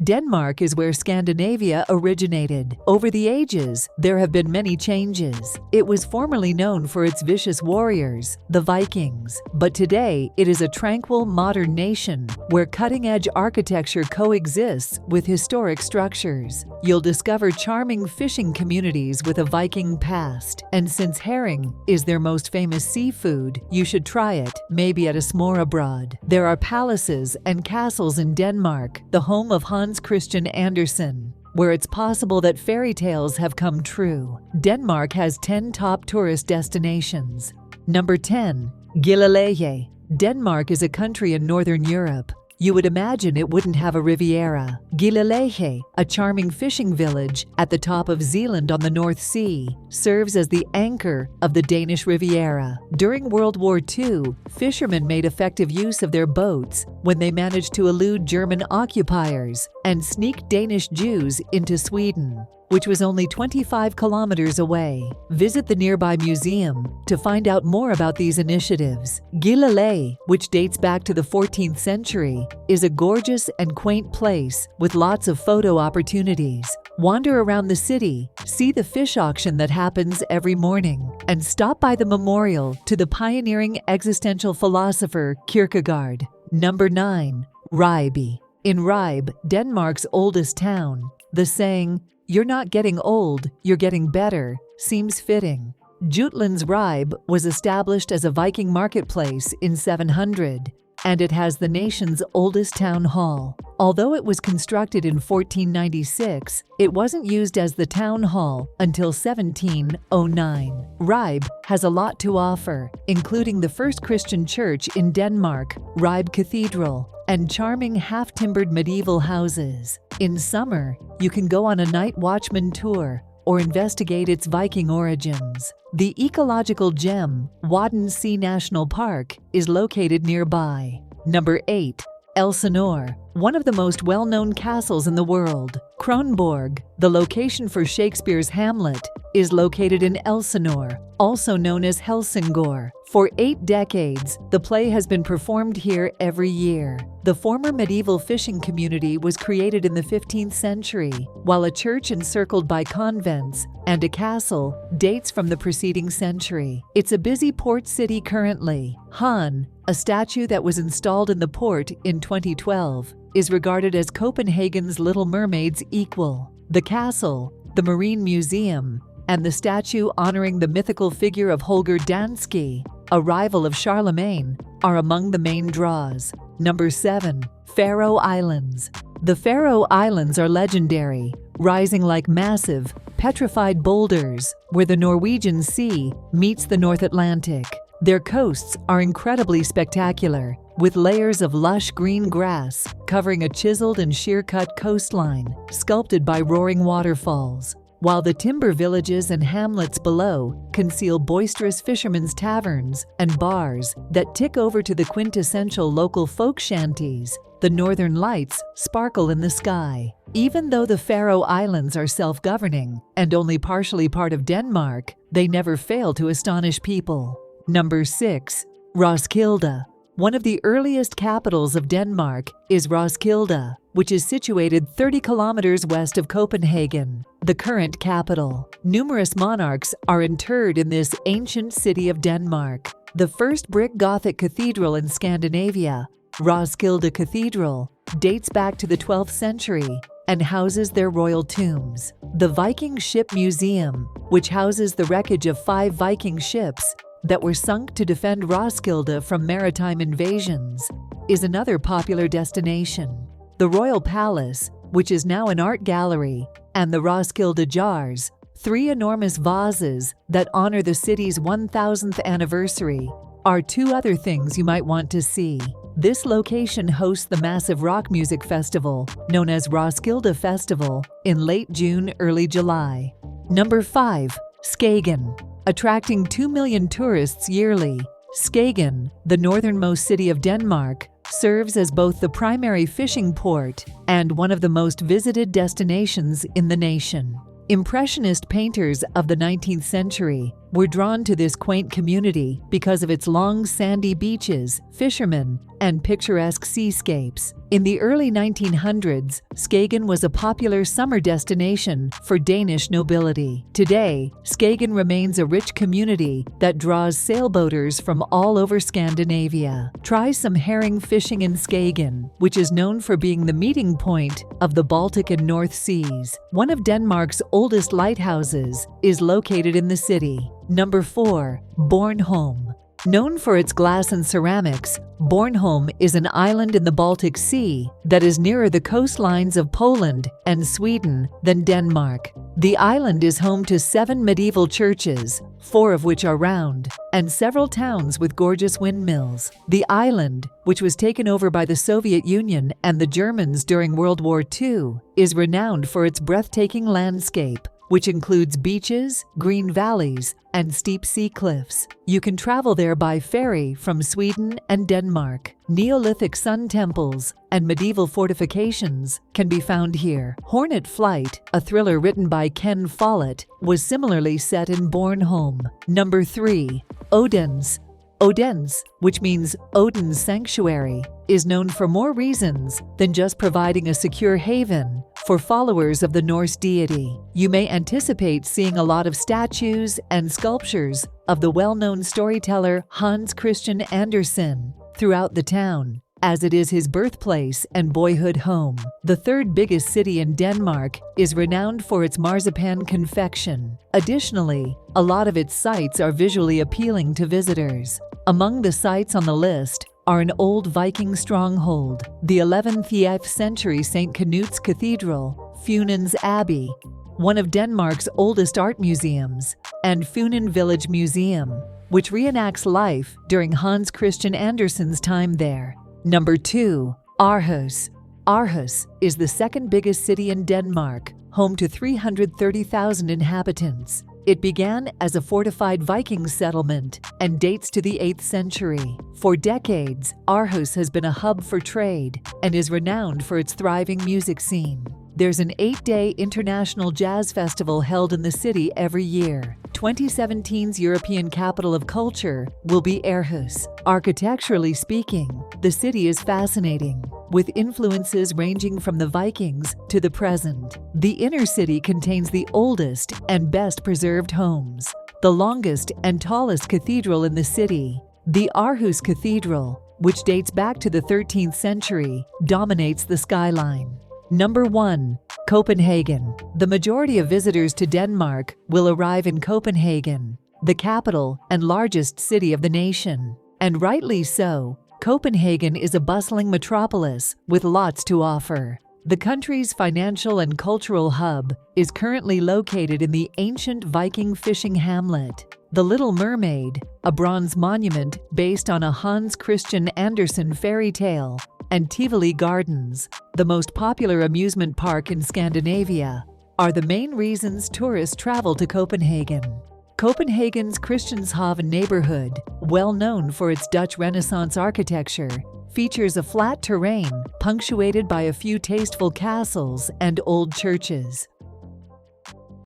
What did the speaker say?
Denmark is where Scandinavia originated. Over the ages, there have been many changes. It was formerly known for its vicious warriors, the Vikings, but today it is a tranquil, modern nation where cutting-edge architecture coexists with historic structures. You'll discover charming fishing communities with a Viking past, and since herring is their most famous seafood, you should try it, maybe at a s'more abroad. There are palaces and castles in Denmark, the home of Hans Christian Andersen, where it's possible that fairy tales have come true. Denmark has 10 top tourist destinations. Number 10. Gilleleje. Denmark is a country in Northern Europe. You would imagine it wouldn't have a Riviera. Gilleleje, a charming fishing village at the top of Zealand on the North Sea, serves as the anchor of the Danish Riviera. During World War II, fishermen made effective use of their boats when they managed to elude German occupiers and sneak Danish Jews into Sweden, which was only 25 kilometers away. Visit the nearby museum to find out more about these initiatives. Gilleleje, which dates back to the 14th century, is a gorgeous and quaint place with lots of photo opportunities. Wander around the city, see the fish auction that happens every morning, and stop by the memorial to the pioneering existential philosopher Kierkegaard. Number 9. Ribe. In Ribe, Denmark's oldest town, the saying, "You're not getting old, you're getting better," seems fitting. Jutland's Ribe was established as a Viking marketplace in 700, and it has the nation's oldest town hall. Although it was constructed in 1496, it wasn't used as the town hall until 1709. Ribe has a lot to offer, including the first Christian church in Denmark, Ribe Cathedral, and charming half-timbered medieval houses. In summer, you can go on a night watchman tour or investigate its Viking origins. The ecological gem, Wadden National Park, is located nearby. Number 8. Elsinore, one of the most well-known castles in the world. Kronborg, the location for Shakespeare's Hamlet, is located in Elsinore, also known as Helsingør. For 8 decades, the play has been performed here every year. The former medieval fishing community was created in the 15th century, while a church encircled by convents and a castle dates from the preceding century. It's a busy port city currently. Han, a statue that was installed in the port in 2012, is regarded as Copenhagen's Little Mermaid's equal. The castle, the Marine Museum, and the statue honoring the mythical figure of Holger Danske, a rival of Charlemagne, are among the main draws. Number 7. Faroe Islands. The Faroe Islands are legendary, rising like massive, petrified boulders where the Norwegian Sea meets the North Atlantic. Their coasts are incredibly spectacular, with layers of lush green grass covering a chiseled and sheer-cut coastline, sculpted by roaring waterfalls, while the timber villages and hamlets below conceal boisterous fishermen's taverns and bars that tick over to the quintessential local folk shanties. The northern lights sparkle in the sky. Even though the Faroe Islands are self-governing and only partially part of Denmark, they never fail to astonish people. Number 6. Roskilde. One of the earliest capitals of Denmark is Roskilde, which is situated 30 kilometers west of Copenhagen, the current capital. Numerous monarchs are interred in this ancient city of Denmark. The first brick Gothic cathedral in Scandinavia, Roskilde Cathedral, dates back to the 12th century and houses their royal tombs. The Viking Ship Museum, which houses the wreckage of 5 Viking ships that were sunk to defend Roskilde from maritime invasions, is another popular destination. The Royal Palace, which is now an art gallery, and the Roskilde Jars, 3 enormous vases that honor the city's 1000th anniversary, are 2 other things you might want to see. This location hosts the massive rock music festival, known as Roskilde Festival, in late June, early July. Number 5. Skagen. Attracting 2 million tourists yearly, Skagen, the northernmost city of Denmark, serves as both the primary fishing port and one of the most visited destinations in the nation. Impressionist painters of the 19th century were drawn to this quaint community because of its long sandy beaches, fishermen, and picturesque seascapes. In the early 1900s, Skagen was a popular summer destination for Danish nobility. Today, Skagen remains a rich community that draws sailboaters from all over Scandinavia. Try some herring fishing in Skagen, which is known for being the meeting point of the Baltic and North Seas. One of Denmark's oldest lighthouses is located in the city. Number 4. Bornholm. Known for its glass and ceramics, Bornholm is an island in the Baltic Sea that is nearer the coastlines of Poland and Sweden than Denmark. The island is home to 7 medieval churches, 4 of which are round, and several towns with gorgeous windmills. The island, which was taken over by the Soviet Union and the Germans during World War II, is renowned for its breathtaking landscape, which includes beaches, green valleys, and steep sea cliffs. You can travel there by ferry from Sweden and Denmark. Neolithic sun temples and medieval fortifications can be found here. Hornet Flight, a thriller written by Ken Follett, was similarly set in Bornholm. Number 3. Odense. Odense, which means Odin's sanctuary, is known for more reasons than just providing a secure haven for followers of the Norse deity. You may anticipate seeing a lot of statues and sculptures of the well-known storyteller Hans Christian Andersen throughout the town, as it is his birthplace and boyhood home. The third biggest city in Denmark is renowned for its marzipan confection. Additionally, a lot of its sites are visually appealing to visitors. Among the sites on the list are an old Viking stronghold, the 11th century St. Knut's Cathedral, Funens Abbey, one of Denmark's oldest art museums, and Funen Village Museum, which reenacts life during Hans Christian Andersen's time there. Number 2. Aarhus. Aarhus is the second biggest city in Denmark, home to 330,000 inhabitants. It began as a fortified Viking settlement and dates to the 8th century. For decades, Aarhus has been a hub for trade and is renowned for its thriving music scene. There's an 8-day international jazz festival held in the city every year. 2017's European Capital of Culture will be Aarhus. Architecturally speaking, the city is fascinating, with influences ranging from the Vikings to the present. The inner city contains the oldest and best preserved homes, the longest and tallest cathedral in the city. The Aarhus Cathedral, which dates back to the 13th century, dominates the skyline. Number 1. Copenhagen. The majority of visitors to Denmark will arrive in Copenhagen, the capital and largest city of the nation. And rightly so. Copenhagen is a bustling metropolis with lots to offer. The country's financial and cultural hub is currently located in the ancient Viking fishing hamlet. The Little Mermaid, a bronze monument based on a Hans Christian Andersen fairy tale, and Tivoli Gardens, the most popular amusement park in Scandinavia, are the main reasons tourists travel to Copenhagen. Copenhagen's Christiansborg neighborhood, well known for its Dutch Renaissance architecture, features a flat terrain punctuated by a few tasteful castles and old churches.